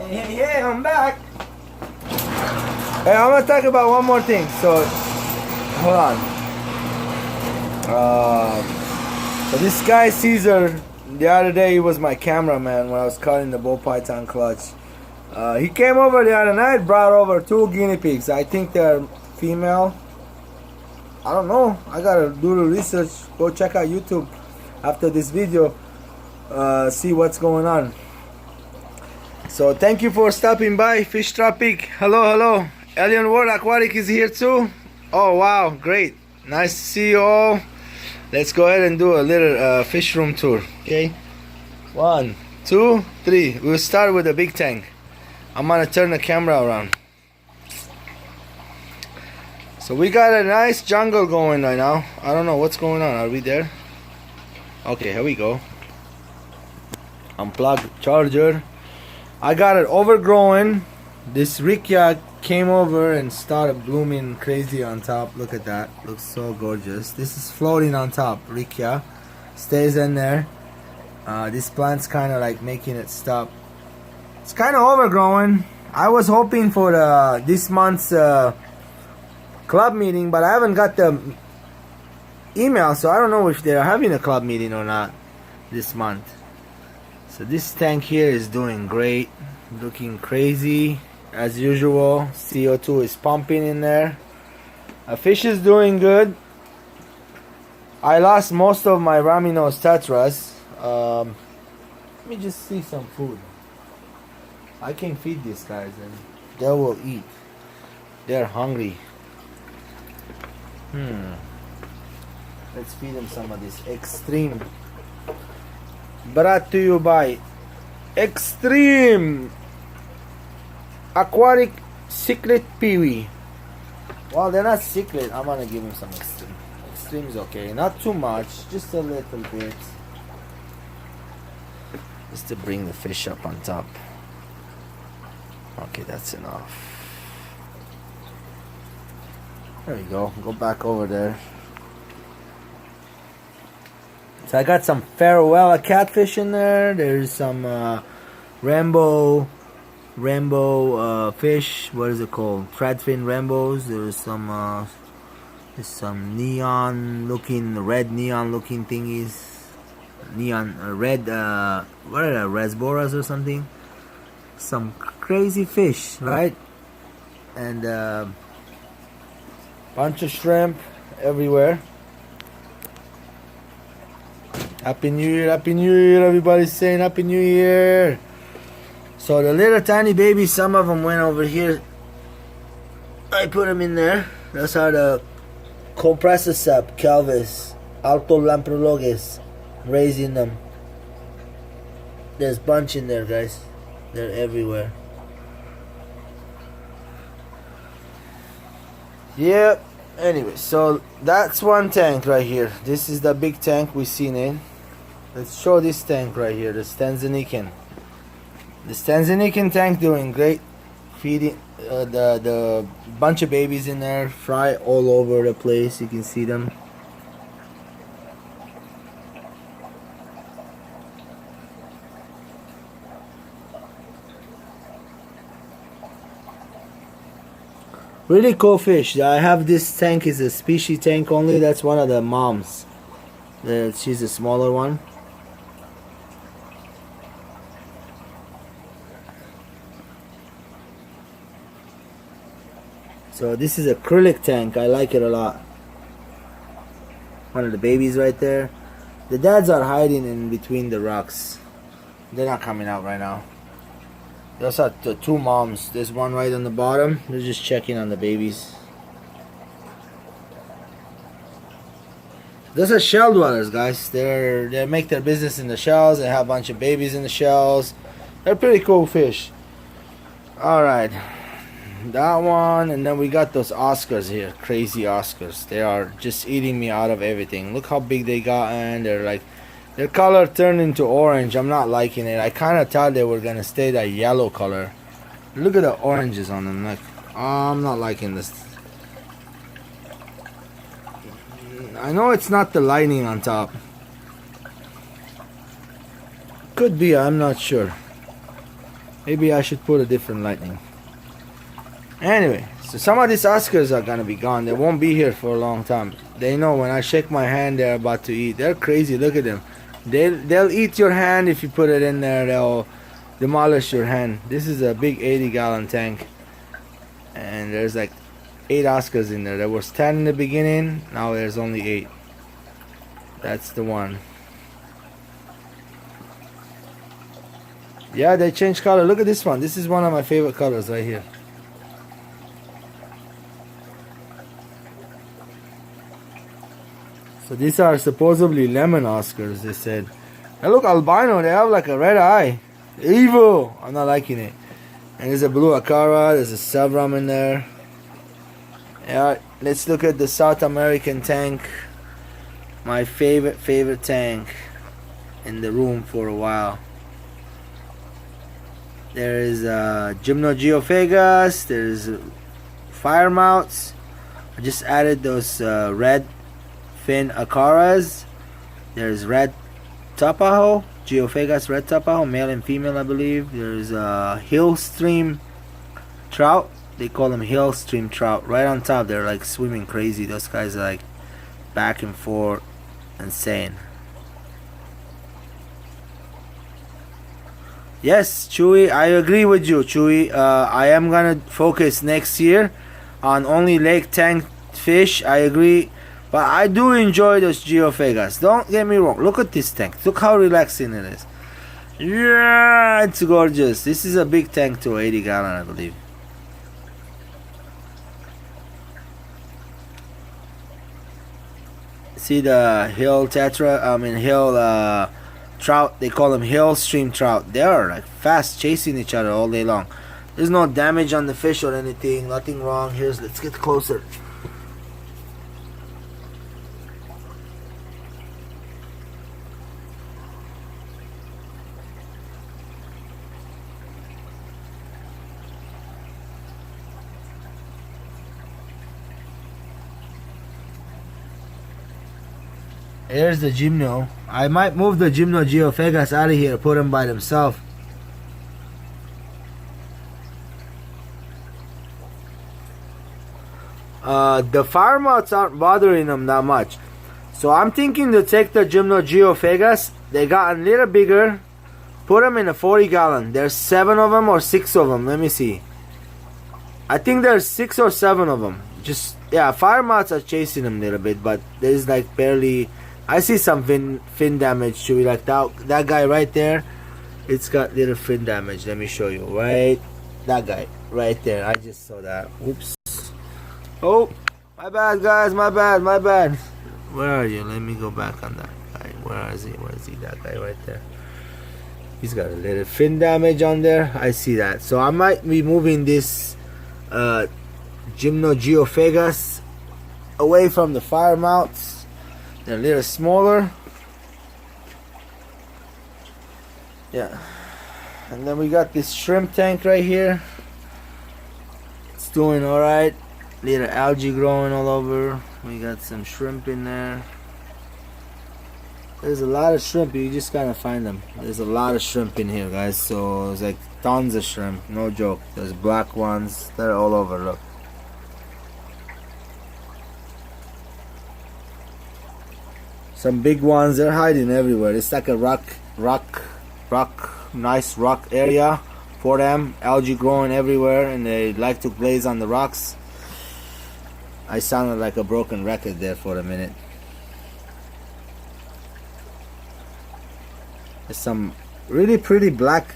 Hey, I'm back. Hey, I'm gonna talk about one more thing. So, hold on. So this guy Caesar, the other day he was my cameraman when I was cutting the ball python clutch. He came over the other night, brought over 2 guinea pigs. I think they're female. I don't know. I gotta do the research. Go check out YouTube after this video. See what's going on. So thank you for stopping by. Fish Tropic. Hello, hello. Alien World Aquatic is here too. Oh wow, great. Nice to see you all. Let's go ahead and do a little fish room tour. Okay. 1, 2, 3. We'll start with the big tank. I'm gonna turn the camera around. So we got a nice jungle going right now. I don't know what's going on. Are we there? Okay, here we go. Unplug charger. I got it overgrowing. This Riccia came over and started blooming crazy on top. Look at that. Looks so gorgeous. This is floating on top. Riccia stays in there. This plant's kind of like making it stop. It's kind of overgrowing. I was hoping for this month's club meeting, but I haven't got the email, so I don't know if they're having a club meeting or not this month. So this tank here is doing great, looking crazy as usual. CO2 is pumping in there. Fish is doing good. I lost most of my Raminos tetras. Let me just see some food. I can feed these guys and they will eat. They're hungry. Let's feed them some of this Extreme. Brought to you by Extreme Aquatic Secret Peewee. Well, they're not secret. I'm gonna give them some Extreme. Extreme is okay. Not too much, just a little bit. Just to bring the fish up on top. Okay, that's enough. There you go. Go back over there. So I got some Farewell catfish in there. There's some rainbow fish. What is it called? Threadfin rainbows. There's some neon looking thingies. Neon red. What are they? Rasboras or something? Some crazy fish, right? And bunch of shrimp everywhere. Happy New Year, Happy New Year. Everybody's saying Happy New Year. So the little tiny babies, some of them went over here. I put them in there. Those are the Compressor Calvis Alto Lamprologes. Raising them. There's a bunch in there, guys. They're everywhere. Yep. Anyway, so that's one tank right here. This is the big tank we seen in. Let's show this tank right here, the Stanzanican. The Stanzanican tank doing great. Feeding the bunch of babies in there. Fry all over the place. You can see them. Really cool fish. I have this tank is a species tank only. That's one of the moms. She's a smaller one. So this is a acrylic tank. I like it a lot. One of the babies right there. The dads are hiding in between the rocks. They're not coming out right now. Those are the 2 moms. There's one right on the bottom. They're just checking on the babies. Those are shell dwellers, guys. They make their business in the shells. They have a bunch of babies in the shells. They're pretty cool fish. Alright. That one, and then we got those Oscars here. Crazy Oscars. They are just eating me out of everything. Look how big they got, and they're like, their color turned into orange. I'm not liking it. I kind of thought they were gonna stay that yellow color. Look at the oranges on them. Like, I'm not liking this. I know it's not the lighting on top. Could be. I'm not sure. Maybe I should put a different lighting. Anyway, so some of these Oscars are gonna be gone. They won't be here for a long time. They know when I shake my hand, they're about to eat. They're crazy. Look at them. They'll eat your hand if you put it in there. They'll demolish your hand. This is a big 80-gallon tank, and there's like 8 Oscars in there. There was 10 in the beginning. Now there's only 8. That's the one. Yeah, they changed color. Look at this one. This is one of my favorite colors right here. So these are supposedly lemon Oscars, they said. And look, albino, they have like a red eye. Evil! I'm not liking it. And there's a blue Acara, there's a Sevram in there. Yeah, let's look at the South American tank. My favorite tank in the room for a while. There is geophagus, there's fire mounts. I just added those red fin Acaras. There's red Tapaho, geophagus red Tapaho, male and female I believe. There's hill stream trout. They call them hill stream trout. Right on top, they're like swimming crazy. Those guys are like back and forth, insane. Yes, Chewy, I agree with you, Chewy. I am gonna focus next year on only lake tank fish. I agree, but I do enjoy those geophagus. Don't get me wrong. Look at this tank. Look how relaxing it is. Yeah, it's gorgeous. This is a big tank too, 80-gallon, I believe. See the hill trout, they call them hill stream trout. They are like fast chasing each other all day long. There's no damage on the fish or anything, nothing wrong. Let's get closer. Here's the gymno. I might move the gymno geophagus out of here, put them by themselves. The fire moths aren't bothering them that much. So I'm thinking to take the gymno geophagus. They got a little bigger. Put them in a 40-gallon. There's 7 of them or 6 of them. Let me see. I think there's 6 or 7 of them. Just, yeah, fire moths are chasing them a little bit, but there's like barely... I see some fin damage too, like that guy right there. It's got little fin damage. Let me show you. Right, that guy right there. I just saw that. Oops. Oh, my bad, guys. My bad. Where are you? Let me go back on that guy. Where is he? That guy right there. He's got a little fin damage on there. I see that. So I might be moving this gymno geophagus away from the fire mounts. They're a little smaller. Yeah. And then we got this shrimp tank right here. It's doing alright. Little algae growing all over. We got some shrimp in there. There's a lot of shrimp. You just gotta find them. There's a lot of shrimp in here, guys. So there's like tons of shrimp. No joke. There's black ones. They're all over. Look. Some big ones, they're hiding everywhere. It's like a nice rock area for them. Algae growing everywhere, and they like to glaze on the rocks. I sounded like a broken record there for a minute. There's some really pretty black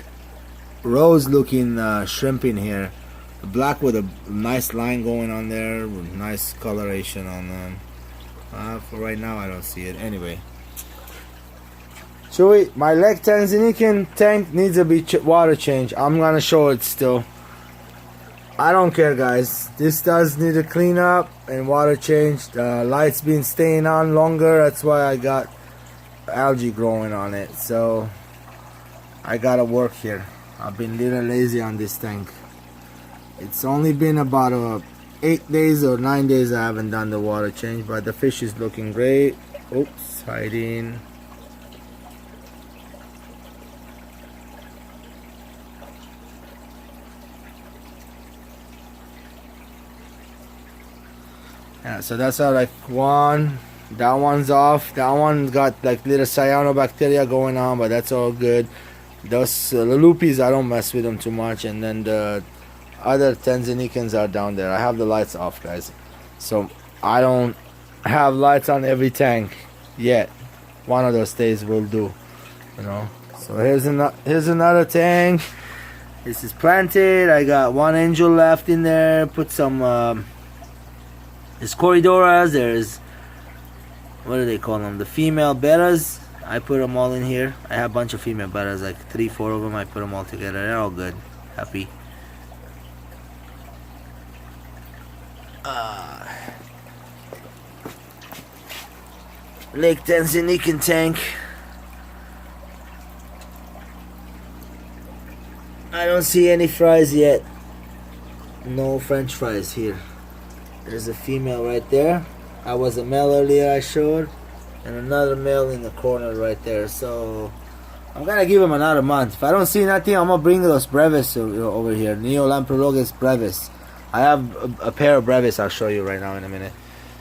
rose looking shrimp in here. Black with a nice line going on there, with nice coloration on them. For right now, I don't see it. Anyway, Chewy, my Lake Tanzanian tank needs a water change. I'm gonna show it still. I don't care, guys. This does need a clean up and water change. The light's been staying on longer. That's why I got algae growing on it. So I gotta work here. I've been a little lazy on this tank. It's only been about 8 days or 9 days I haven't done the water change, but the fish is looking great. Oops, hiding. Yeah, so that's how like one. That one's off. That one got like little cyanobacteria going on, but that's all good. Those the lupis, I don't mess with them too much. And then the other Tanzanians are down there. I have the lights off, guys, so I don't have lights on every tank yet. One of those days will do, you know. So here's another tank. This is planted. I got one angel left in there. Put some there's corridoras. There's, what do they call them, the female bettas. I put them all in here. I have a bunch of female bettas, like 3-4 of them. I put them all together. They're all good, happy. Lake Tanzanian tank. I don't see any fries yet. No French fries here. There's a female right there. I was a male earlier I showed, and another male in the corner right there. So I'm gonna give him another month. If I don't see nothing, I'm gonna bring those brevis over here. Neolamprologus brevis. I have a pair of brevis I'll show you right now in a minute.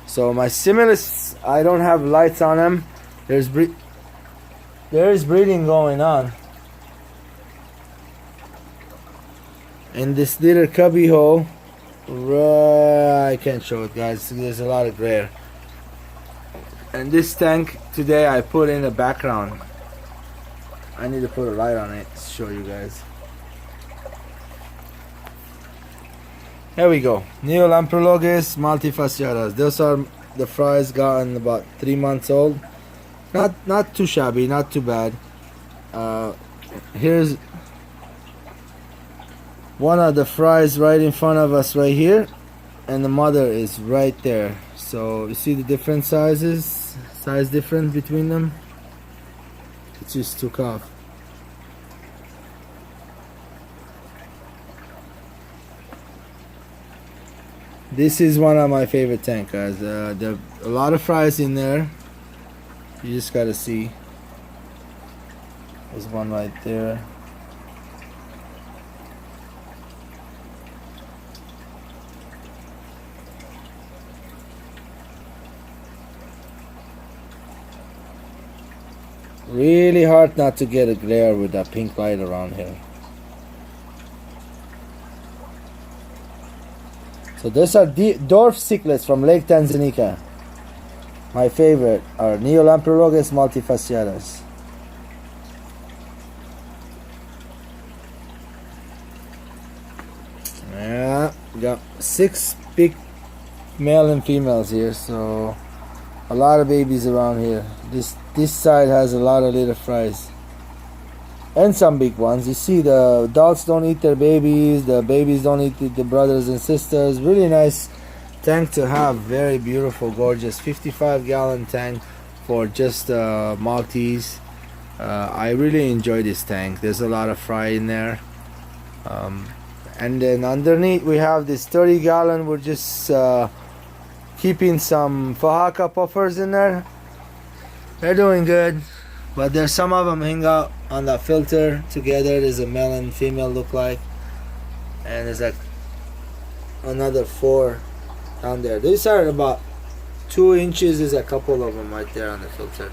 So my Similis, I don't have lights on them. There is breeding going on in this little cubby hole. I can't show it, guys. There's a lot of glare. And this tank today I put in the background. I need to put a light on it to show you guys. Here we go. Neolamprologus multifasciatus. Those are the fries gotten about 3 months old. Not too shabby, not too bad. Here's one of the fries right in front of us right here, and the mother is right there. So you see the different size difference between them. It just took off. This is one of my favorite tanks, guys. There are a lot of fries in there. You just gotta see. There's one right there. Really hard not to get a glare with that pink light around here. So those are dwarf cichlids from Lake Tanzania. My favorite are Neolamprologus multifasciatus. Yeah, got 6 big male and females here, so a lot of babies around here. This side has a lot of little fries and some big ones. You see the adults don't eat their babies, the babies don't eat the brothers and sisters. Really nice tank to have. Very beautiful, gorgeous 55-gallon tank for just Maltese. I really enjoy this tank. There's a lot of fry in there. And then underneath we have this 30-gallon. We're just keeping some Oaxaca puffers in there. They're doing good, but there's some of them hang out on that filter together. There's a male and female look like, and there's like another 4 down there. These are about 2 inches. There's a couple of them right there on the filter.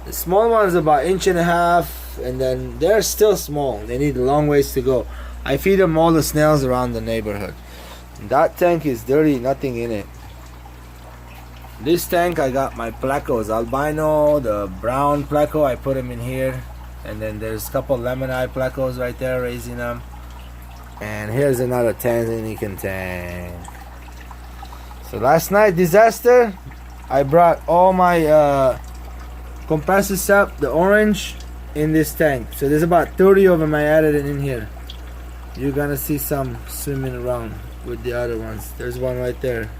The small ones about 1.5 inches, and then they're still small. They need a long ways to go. I feed them all the snails around the neighborhood. That tank is dirty, nothing in it. This tank I got my placos, albino, the brown placo, I put them in here. And then there's a couple lemon eye placos right there raising them. And here's another Tanzanian tank. So last night, disaster, I brought all my compressor sap, the orange, in this tank. So there's about 30 of them I added in here. You're gonna see some swimming around with the other ones. There's one right there.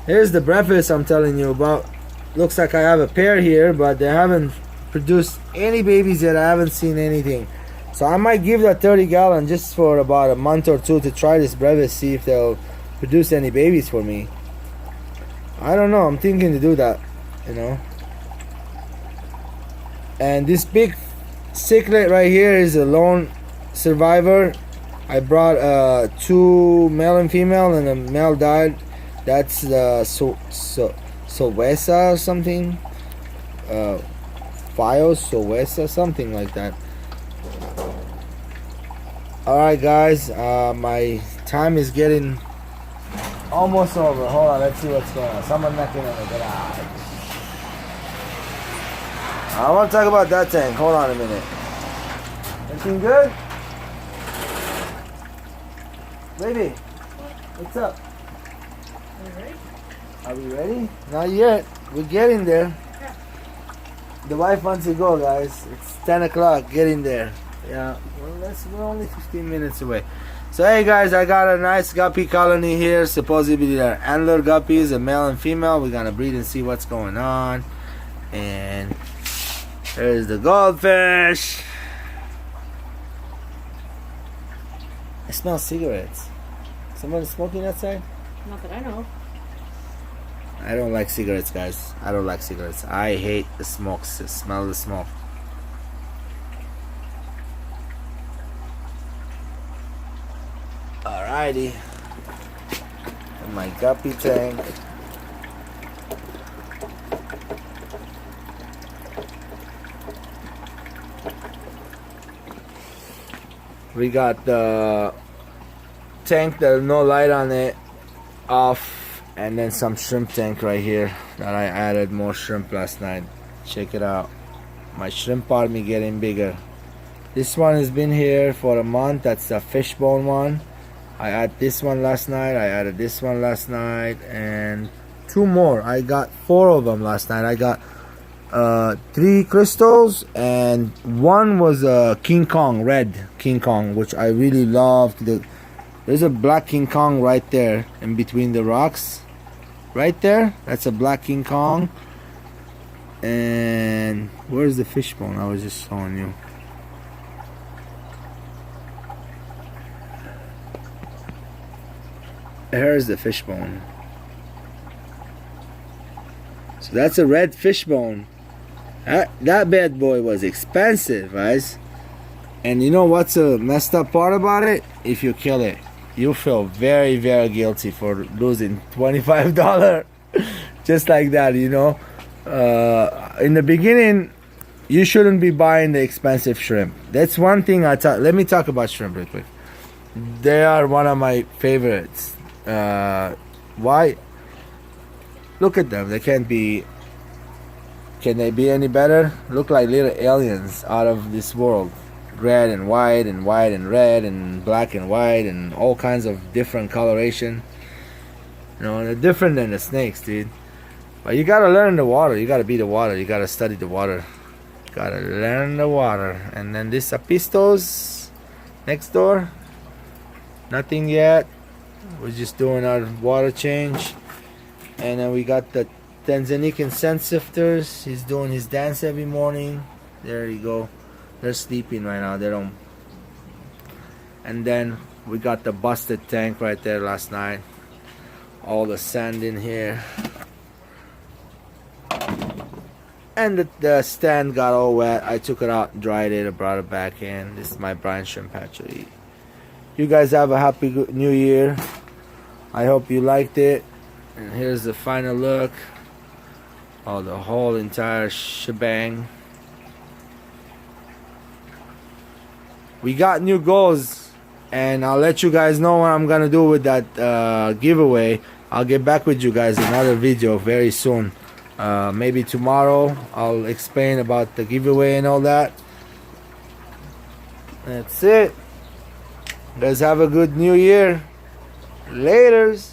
Here's the breakfast I'm telling you about. Looks like I have a pair here, but they haven't produced any babies yet. I haven't seen anything. So I might give that 30-gallon just for about a month or 2 to try this breakfast, see if they'll produce any babies for me. I don't know. I'm thinking to do that, you know. And this big cichlid right here is a lone survivor. I brought 2 male and female, and the male died. That's the Sovesa or something. Fios Sovesa, something like that. Alright guys, my time is getting almost over. Hold on, let's see what's going on. Someone knocking on the garage. I want to talk about that tank. Hold on a minute. Looking good? Baby, what's up? Are you ready? Are we ready? Not yet. We're getting there. Yeah. The wife wants to go, guys. It's 10 o'clock. Get in there. Yeah, well, we're only 15 minutes away. So, hey, guys, I got a nice guppy colony here. Supposedly, they're antler guppies, a male and female. We're going to breed and see what's going on. And there's the goldfish. I smell cigarettes. Someone smoking outside? Not that I know. I don't like cigarettes, guys. I don't like cigarettes. I hate the smoke. Smell the smoke. Alrighty. And my guppy tank. We got the tank, there's no light on it, off, and then some shrimp tank right here that I added more shrimp last night. Check it out. My shrimp army getting bigger. This one has been here for a month. That's the fishbone one. I added this one last night. I added this one last night, and 2 more. I got 4 of them last night. I got 3 crystals, and 1 was a King Kong, red King Kong, which I really loved. There's a black King Kong right there in between the rocks. Right there, that's a black King Kong. And where's the fishbone I was just showing you? Here's the fishbone. So that's a red fishbone. That bad boy was expensive, guys. And you know what's a messed up part about it? If you kill it, you feel very, very guilty for losing $25. Just like that, you know. In the beginning, you shouldn't be buying the expensive shrimp. That's one thing let me talk about shrimp real quick. They are one of my favorites. Why? Look at them. They can't be... Can they be any better? Look like little aliens out of this world. Red and white and white and red and black and white and all kinds of different coloration. You know, they're different than the snakes, dude. But you gotta learn the water. You gotta be the water. You gotta study the water. You gotta learn the water. And then this apistos next door. Nothing yet. We're just doing our water change. And then we got the Tanzanian scent sifters. He's doing his dance every morning. There you go. They're sleeping right now. They don't. And then we got the busted tank right there last night. All the sand in here. And the stand got all wet. I took it out, dried it, I brought it back in. This is my brine shrimp hatchery. You guys have a happy new year. I hope you liked it. And here's the final look. Oh, the whole entire shebang. We got new goals, and I'll let you guys know what I'm gonna do with that giveaway. I'll get back with you guys in another video very soon. Maybe tomorrow I'll explain about the giveaway and all that. That's it. You guys have a good new year. Laters.